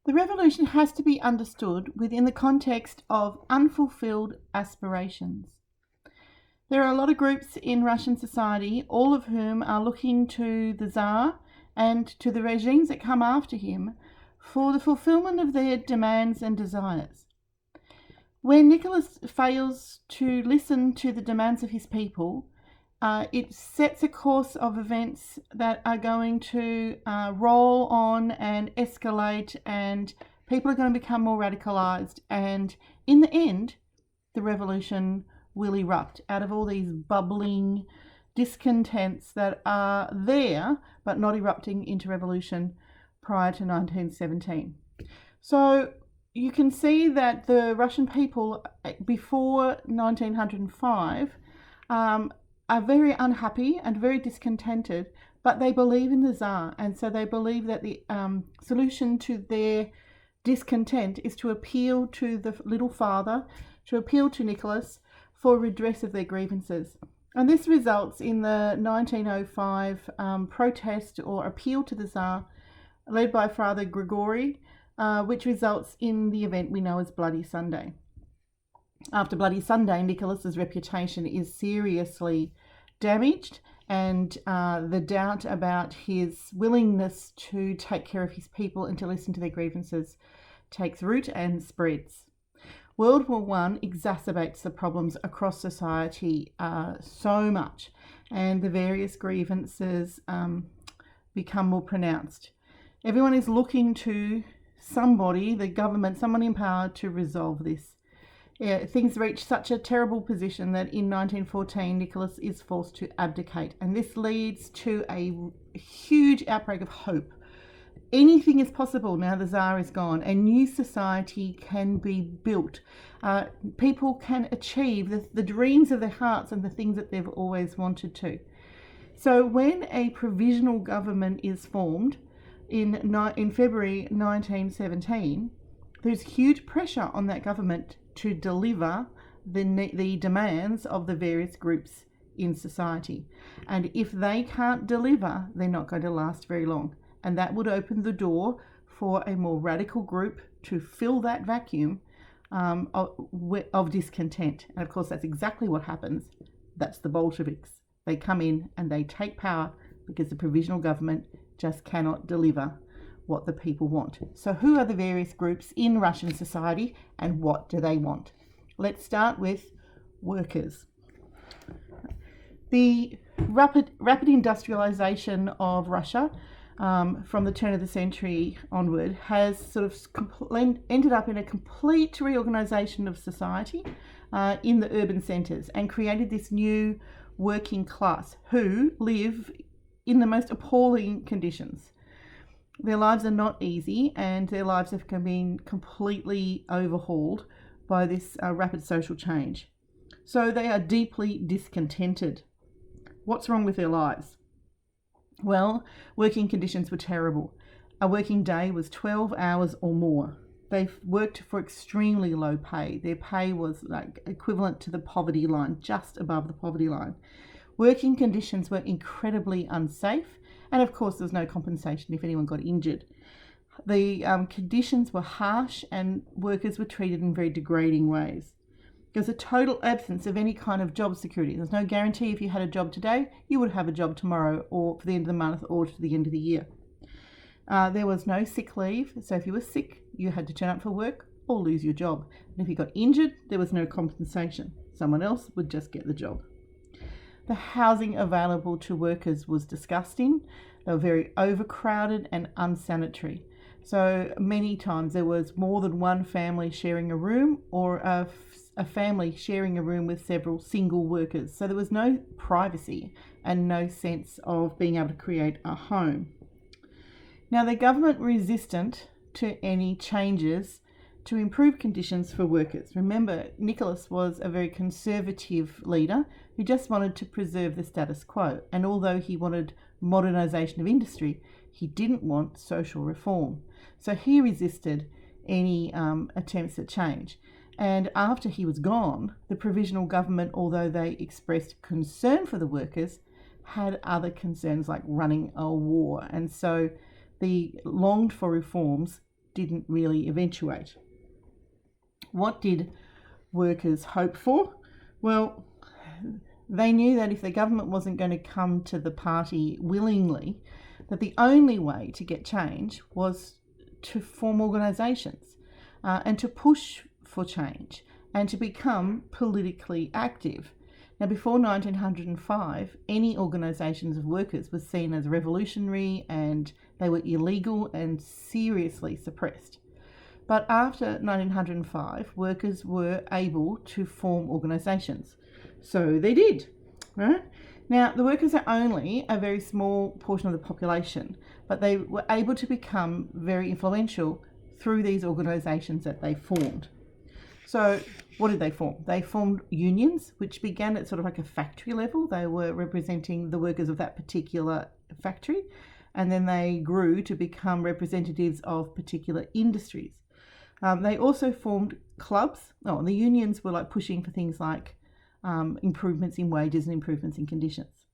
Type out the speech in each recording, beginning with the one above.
The revolution has to be understood within the context of unfulfilled aspirations. There are a lot of groups in Russian society, all of whom are looking to the Tsar and to the regimes that come after him for the fulfillment of their demands and desires. When Nicholas fails to listen to the demands of his people, it sets a course of events that are going to roll on and escalate, and people are going to become more radicalized, and in the end, the revolution will erupt out of all these bubbling discontents that are there but not erupting into revolution prior to 1917. So you can see that the Russian people before 1905 are very unhappy and very discontented, but they believe in the Tsar, and so they believe that the solution to their discontent is to appeal to the little father, to appeal to Nicholas for redress of their grievances. And this results in the 1905 protest or appeal to the Tsar, led by Father Grigory, which results in the event we know as Bloody Sunday. After Bloody Sunday, Nicholas's reputation is seriously damaged, and the doubt about his willingness to take care of his people and to listen to their grievances takes root and spreads. World War I exacerbates the problems across society so much, and the various grievances become more pronounced. Everyone is looking to somebody, the government, someone in power, to resolve this. Things reach such a terrible position that in 1914 Nicholas is forced to abdicate, and this leads to a huge outbreak of hope. Anything is possible now the Tsar is gone. A new society can be built. People can achieve the dreams of their hearts and the things that they've always wanted to. So when a provisional government is formed in February 1917, there's huge pressure on that government to deliver the demands of the various groups in society. And if they can't deliver, they're not going to last very long. And that would open the door for a more radical group to fill that vacuum of discontent. And of course, that's exactly what happens. That's the Bolsheviks. They come in and they take power because the provisional government just cannot deliver what the people want. So who are the various groups in Russian society and what do they want? Let's start with workers. The rapid industrialization of Russia from the turn of the century onward has sort of ended up in a complete reorganization of society in the urban centers and created this new working class who live in the most appalling conditions. Their lives are not easy, and their lives have been completely overhauled by this rapid social change. So they are deeply discontented. What's wrong with their lives? Well, working conditions were terrible. A working day was 12 hours or more. They worked for extremely low pay. Their pay was like equivalent to the poverty line, just above the poverty line. Working conditions were incredibly unsafe, and of course there was no compensation if anyone got injured. The conditions were harsh, and workers were treated in very degrading ways. There was a total absence of any kind of job security. There's no guarantee if you had a job today, you would have a job tomorrow, or for the end of the month, or to the end of the year. There was no sick leave, so if you were sick, you had to turn up for work or lose your job. And if you got injured, there was no compensation. Someone else would just get the job. The housing available to workers was disgusting. They were very overcrowded and unsanitary. So many times there was more than one family sharing a room, or a family sharing a room with several single workers. So there was no privacy and no sense of being able to create a home. Now, the government resistant to any changes to improve conditions for workers. Remember, Nicholas was a very conservative leader who just wanted to preserve the status quo. And although he wanted modernisation of industry, he didn't want social reform. So he resisted any attempts at change. And after he was gone, the provisional government, although they expressed concern for the workers, had other concerns like running a war. And so the longed for reforms didn't really eventuate. What did workers hope for? Well, they knew that if the government wasn't going to come to the party willingly, that the only way to get change was to form organisations and to push for change and to become politically active. Now, before 1905, any organisations of workers were seen as revolutionary and they were illegal and seriously suppressed. But after 1905, workers were able to form organisations. So they did, right? Now, the workers are only a very small portion of the population, but they were able to become very influential through these organisations that they formed. So what did they form? They formed unions, which began at sort of like a factory level. They were representing the workers of that particular factory, and then they grew to become representatives of particular industries. They also formed clubs. The unions were like pushing for things like improvements in wages and improvements in conditions.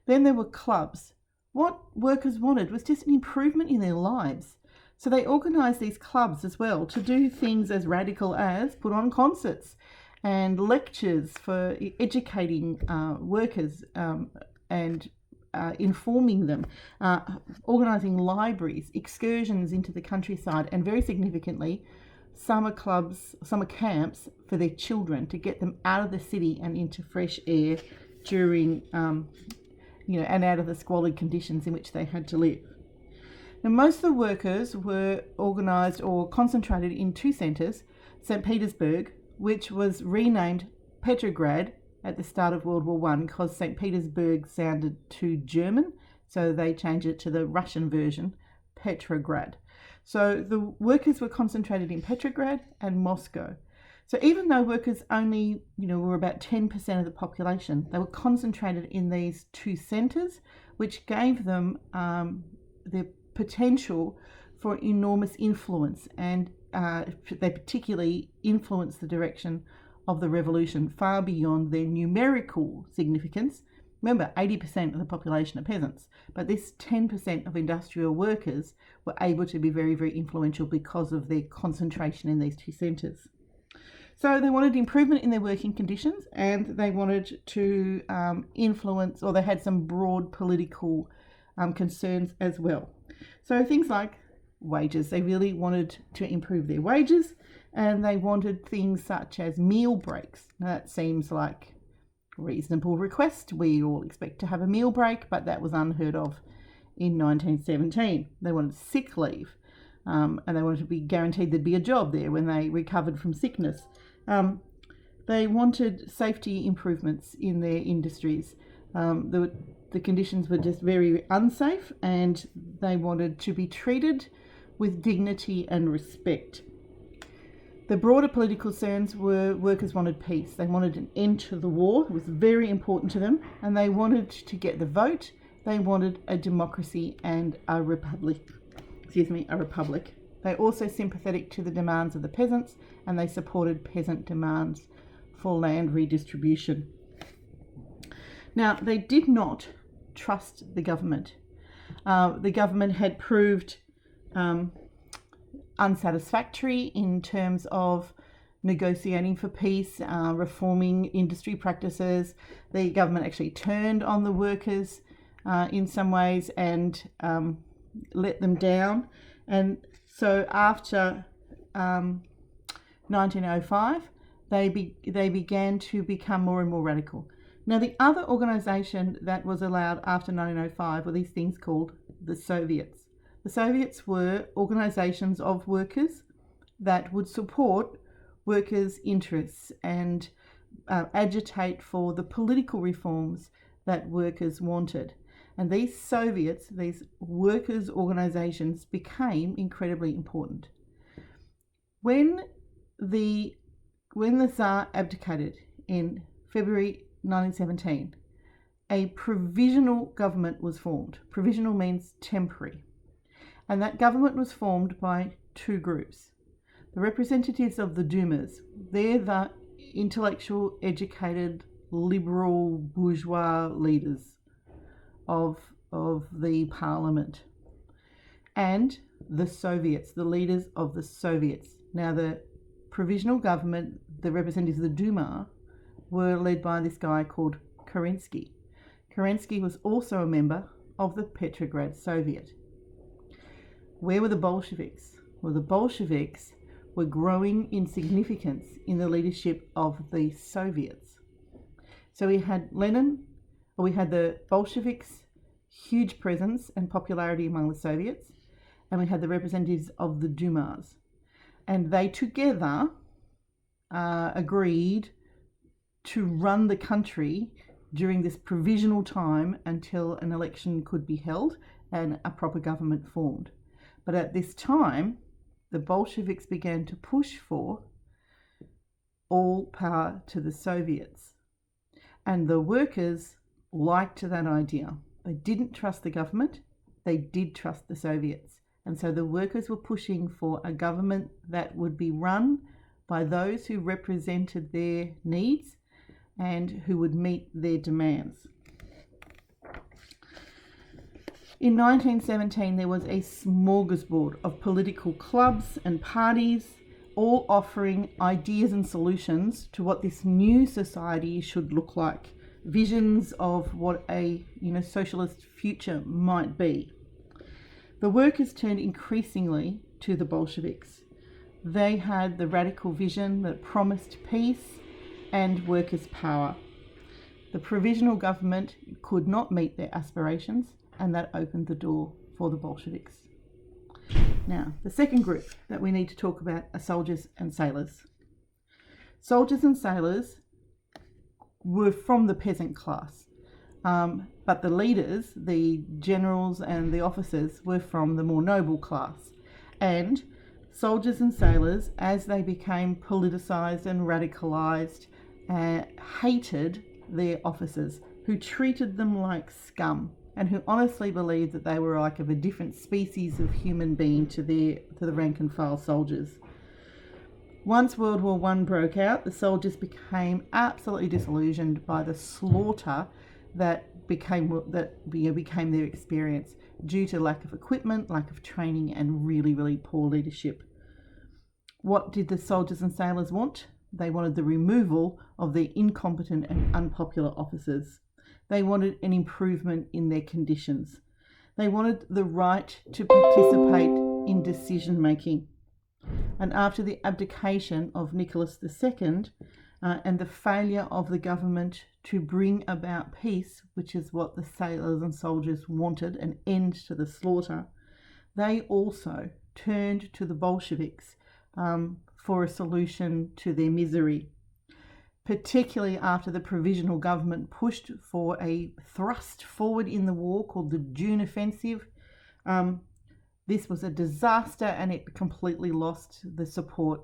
Then there were clubs. What workers wanted was just an improvement in their lives. So they organised these clubs as well to do things as radical as put on concerts and lectures for educating workers and informing them, organising libraries, excursions into the countryside, and very significantly, summer camps for their children to get them out of the city and into fresh air during, and out of the squalid conditions in which they had to live. Now, most of the workers were organised or concentrated in two centres, St. Petersburg, which was renamed Petrograd at the start of World War I because St. Petersburg sounded too German, so they changed it to the Russian version, Petrograd. So the workers were concentrated in Petrograd and Moscow. So even though workers only, were about 10% of the population, they were concentrated in these two centres, which gave them the potential for enormous influence, and they particularly influenced the direction of the revolution far beyond their numerical significance. Remember, 80% of the population are peasants, but this 10% of industrial workers were able to be very, very influential because of their concentration in these two centres. So they wanted improvement in their working conditions, and they wanted to influence, or they had some broad political concerns as well. So things like wages, they really wanted to improve their wages, and they wanted things such as meal breaks. Now that seems like a reasonable request. We all expect to have a meal break, but that was unheard of in 1917. They wanted sick leave, and they wanted to be guaranteed there'd be a job there when they recovered from sickness. They wanted safety improvements in their industries. The conditions were just very unsafe, and they wanted to be treated with dignity and respect. The broader political concerns were workers wanted peace. They wanted an end to the war. It was very important to them, and they wanted to get the vote. They wanted a democracy and a republic. They also sympathetic to the demands of the peasants, and they supported peasant demands for land redistribution. Now, they did not trust the government. The government had proved unsatisfactory in terms of negotiating for peace, reforming industry practices. The government actually turned on the workers in some ways and let them down. And so after 1905, they began to become more and more radical. Now, the other organisation that was allowed after 1905 were these things called the Soviets. The Soviets were organisations of workers that would support workers' interests and agitate for the political reforms that workers wanted. And these Soviets, these workers' organisations, became incredibly important. When the Tsar abdicated in February 1917, a provisional government was formed. Provisional means temporary. And that government was formed by two groups. The representatives of the Dumas, they're the intellectual, educated, liberal, bourgeois leaders of the parliament. And the Soviets, the leaders of the Soviets. Now, the Provisional Government, the representatives of the Duma, were led by this guy called Kerensky. Kerensky was also a member of the Petrograd Soviet. Where were the Bolsheviks? Well, the Bolsheviks were growing in significance in the leadership of the Soviets. So we had the Bolsheviks' huge presence and popularity among the Soviets, and we had the representatives of the Dumas. And they together agreed to run the country during this provisional time until an election could be held and a proper government formed. But at this time, the Bolsheviks began to push for all power to the Soviets. And the workers liked that idea. They didn't trust the government, they did trust the Soviets. And so the workers were pushing for a government that would be run by those who represented their needs and who would meet their demands. In 1917, there was a smorgasbord of political clubs and parties, all offering ideas and solutions to what this new society should look like, visions of what a socialist future might be. The workers turned increasingly to the Bolsheviks. They had the radical vision that promised peace and workers' power. The Provisional Government could not meet their aspirations, and that opened the door for the Bolsheviks. Now, the second group that we need to talk about are soldiers and sailors. Soldiers and sailors were from the peasant class, but the leaders, the generals and the officers, were from the more noble class. And soldiers and sailors, as they became politicised and radicalised, hated their officers, who treated them like scum, and who honestly believed that they were like of a different species of human being to the rank and file soldiers. Once World War I broke out, the soldiers became absolutely disillusioned by the slaughter that became their experience due to lack of equipment, lack of training, and really, really poor leadership. What did the soldiers and sailors want? They wanted the removal of the incompetent and unpopular officers. They wanted an improvement in their conditions. They wanted the right to participate in decision making. And after the abdication of Nicholas II and the failure of the government to bring about peace, which is what the sailors and soldiers wanted, an end to the slaughter, they also turned to the Bolsheviks for a solution to their misery. Particularly after the Provisional Government pushed for a thrust forward in the war called the June Offensive. This was a disaster, and it completely lost the support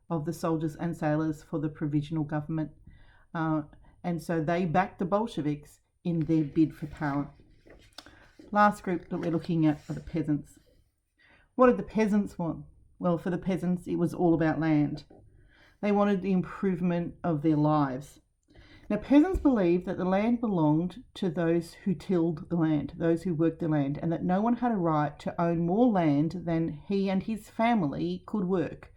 of the soldiers and sailors for the Provisional Government. And so they backed the Bolsheviks in their bid for power. Last group that we're looking at are the peasants. What did the peasants want? Well, for the peasants, it was all about land. They wanted the improvement of their lives. Now, peasants believed that the land belonged to those who tilled the land, those who worked the land, and that no one had a right to own more land than he and his family could work.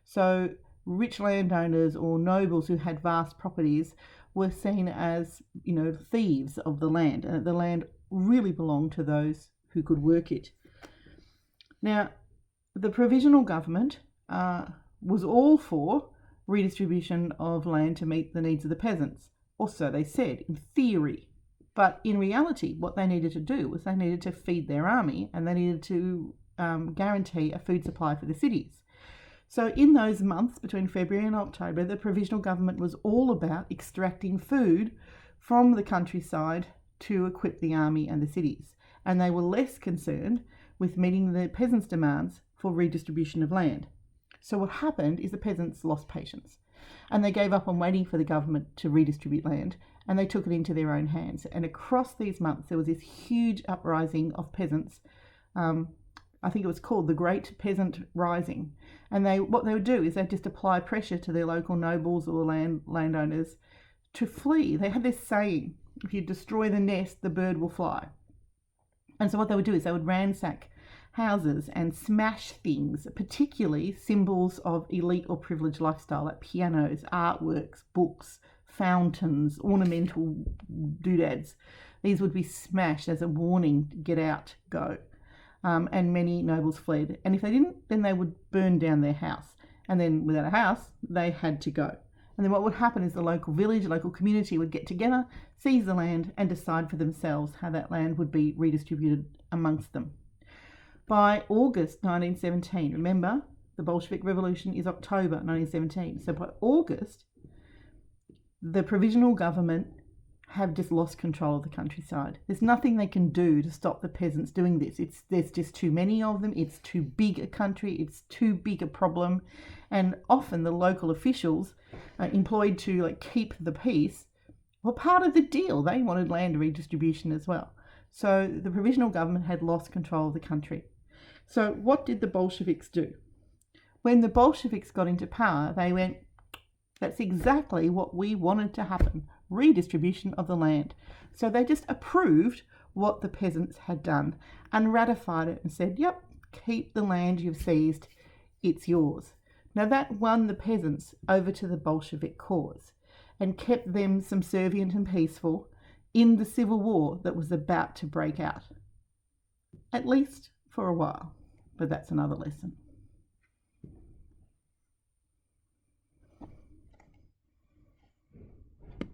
So rich landowners or nobles who had vast properties were seen as, thieves of the land, and the land really belonged to those who could work it. Now, the Provisional Government was all for redistribution of land to meet the needs of the peasants, or so they said in theory. But in reality, what they needed to do was they needed to feed their army, and they needed to guarantee a food supply for the cities. So in those months between February and October, the Provisional Government was all about extracting food from the countryside to equip the army and the cities, and they were less concerned with meeting the peasants' demands for redistribution of land. So what happened is the peasants lost patience, and they gave up on waiting for the government to redistribute land, and they took it into their own hands. And across these months, there was this huge uprising of peasants. I think it was called the Great Peasant Rising. And what they would do is they'd just apply pressure to their local nobles or landowners to flee. They had this saying, if you destroy the nest, the bird will fly. And so what they would do is they would ransack houses and smash things, particularly symbols of elite or privileged lifestyle like pianos, artworks, books, fountains, ornamental doodads. These would be smashed as a warning, get out, go. And many nobles fled. And if they didn't, then they would burn down their house. And then without a house, they had to go. And then what would happen is the local village, local community would get together, seize the land and decide for themselves how that land would be redistributed amongst them. By August 1917, remember, the Bolshevik Revolution is October 1917. So by August, the Provisional Government have just lost control of the countryside. There's nothing they can do to stop the peasants doing this. There's just too many of them. It's too big a country. It's too big a problem. And often the local officials employed to keep the peace were part of the deal. They wanted land redistribution as well. So the Provisional Government had lost control of the country. So what did the Bolsheviks do? When the Bolsheviks got into power, they went, that's exactly what we wanted to happen. Redistribution of the land. So they just approved what the peasants had done and ratified it and said, yep, keep the land you've seized, it's yours. Now that won the peasants over to the Bolshevik cause and kept them subservient and peaceful in the civil war that was about to break out. At least for a while, but that's another lesson.